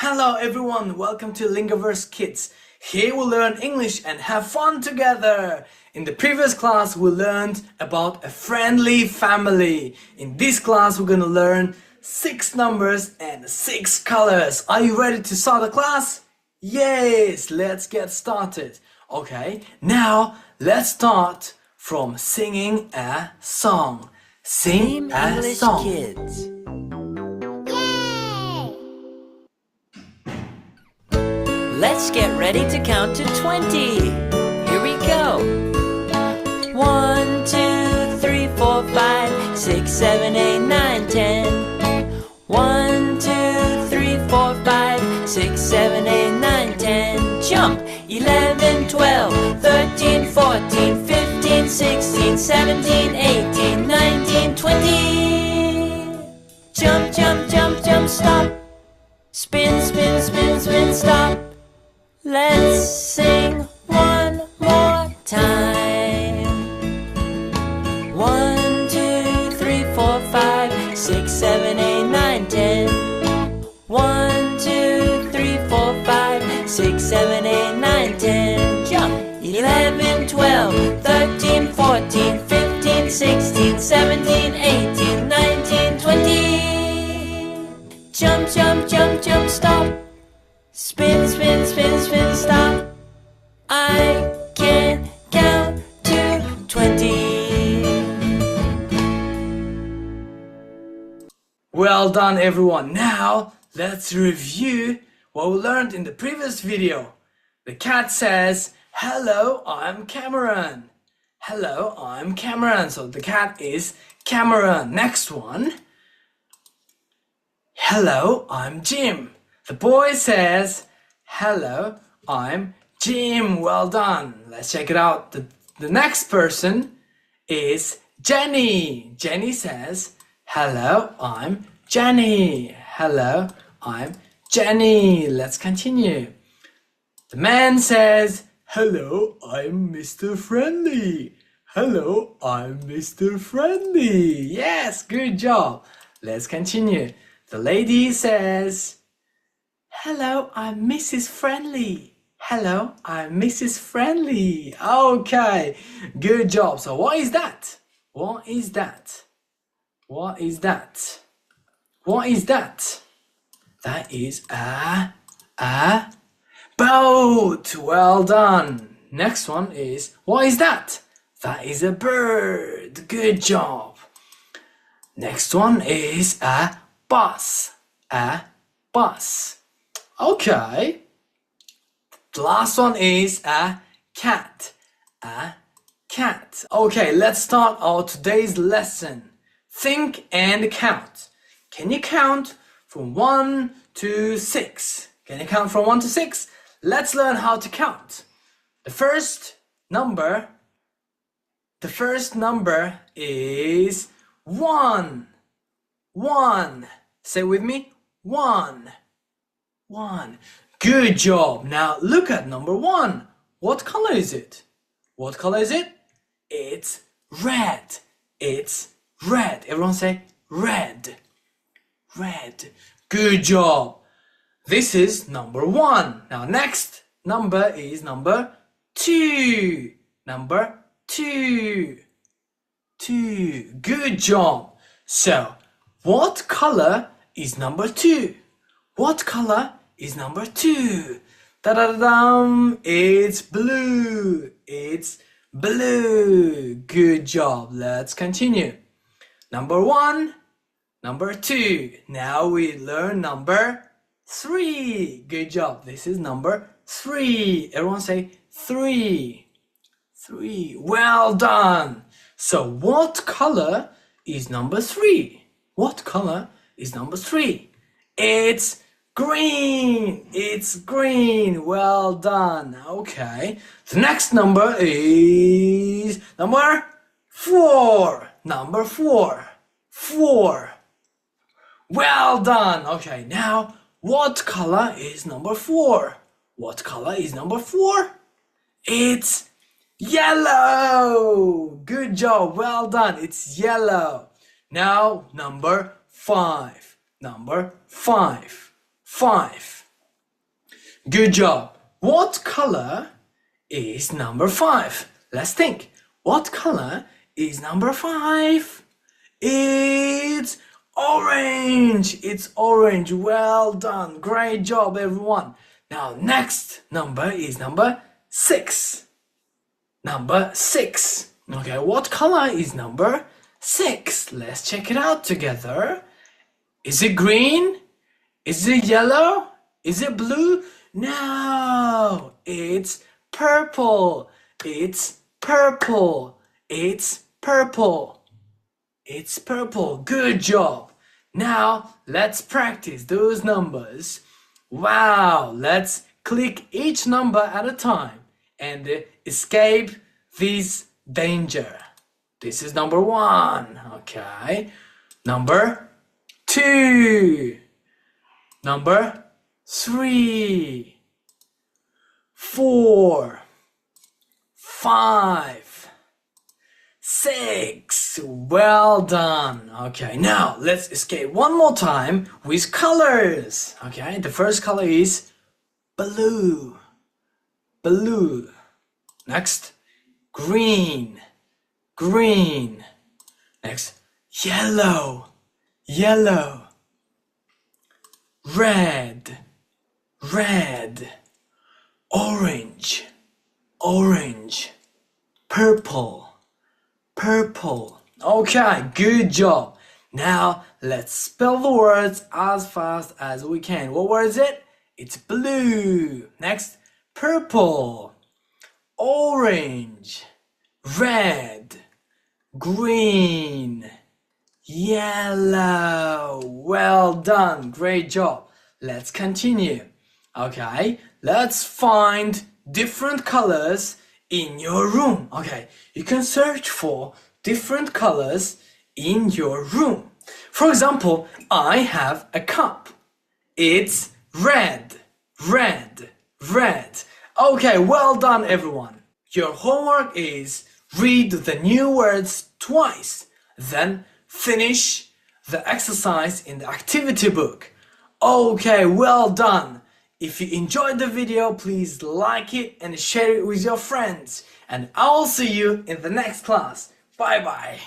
Hello everyone, welcome to LingoVerse Kids. Here we'll learn English and have fun together. In the previous class we learned about a friendly family. In this class we're gonna learn 6 numbers and 6 colors. Are you ready to start the class? Yes, let's get started. Okay, now let's start from singing a song. Sing a English song. Kids. Let's get ready to count to 20. Here we go. 1, 2, 3, 4, 5, 6, 7, 8, 9, 10. 1, 2, 3, 4, 5, 6, 7, 8, 9, 10. Jump! 11, 12, 13, 14, 15, 16, 17, 18, 19, 20. Jump, jump, jump, jump, stop. Spin, spin, spin, spin, stop. Let's sing one more time. 1, 2, 3, 4, 5, 6, 7, 8, 9, 10. 1, 2, 3, 4, 5, 6, 7, 8, 9, 10. Jump! 11, 12, 13, 14, 15, 16, 17, 18, 19, 20. Jump, jump, jump, jump, stop. Spin, spin, spin, spin, stop. I can count to 20. Well done everyone. Now let's review what we learned in the previous video. The cat says, "Hello, I'm Cameron." Hello, I'm Cameron. So the cat is Cameron. Next one. Hello, I'm Jim. The boy says, "Hello, I'm Jim." Well done. Let's check it out. The next person is Jenny. Jenny says, "Hello, I'm Jenny." Hello, I'm Jenny. Let's continue. The man says, "Hello, I'm Mr. Friendly." Hello, I'm Mr. Friendly. Yes, good job. Let's continue. The lady says, "Hello, I'm Mrs. Friendly." Hello, I'm Mrs. Friendly. Okay, good job. So what is that? What is that? What is that? What is that? That is a boat. Well done. Next one is, what is that? That is a bird. Good job. Next one is a bus. A bus. Okay. The last one is a cat. A cat. Okay, let's start our today's lesson. Think and count. Can you count from 1 to 6? Can you count from 1 to 6? Let's learn how to count. The first number is 1. 1. Say with me, 1. 1. Good job. Now look at number 1. What color is it? What color is it? It's red. It's red. Everyone say red. Red. Good job. This is number 1. Now next number is number 2. Number 2. 2. Good job. So, what color is number 2? What color is number 2? Ta-da-da-dum! It's blue. It's blue. Good job. Let's continue. Number 1, number 2. Now we learn number 3. Good job. This is number 3. Everyone say 3. 3. Well done. So what color is number 3? What color is number 3? It's green. It's green. Well done. Okay. The next number is number 4. Number 4. 4. Well done. Okay, now what color is number 4? What color is number 4? It's yellow. Good job. Well done. It's yellow. Now number 5. Number 5. 5. Good job. What color is number 5? Let's think. What color is number 5? It's orange. It's orange. Well done. Great job, everyone. Now, next number is number 6. Number 6. Okay, what color is number 6? Let's check it out together. Is it green? Is it yellow? Is it blue? No, it's purple. It's purple. It's purple. It's purple. Good job. Now, let's practice those numbers. Wow, let's click each number at a time and escape this danger. This is number 1. Okay. Number 2. Number 3. 4. 5. 6. Well done. Okay, now let's escape one more time with colors. Okay, the first color is blue. Blue. Next, green. Green. Next, yellow. Yellow. Red. Red. Orange. Orange. Purple. Purple. Okay, good job. Now let's spell the words as fast as we can. What word is it? It's blue. Next, purple. Orange. Red. Green. Yellow. Well done. Great job. Let's continue. Okay, let's find different colors in your room. Okay, you can search for different colors in your room. For example, I have a cup. It's red, red, red. Okay, well done, everyone. Your homework is read the new words twice, then finish the exercise in the activity book. Okay, well done. If you enjoyed the video, please like it and share it with your friends. And I'll see you in the next class. Bye bye.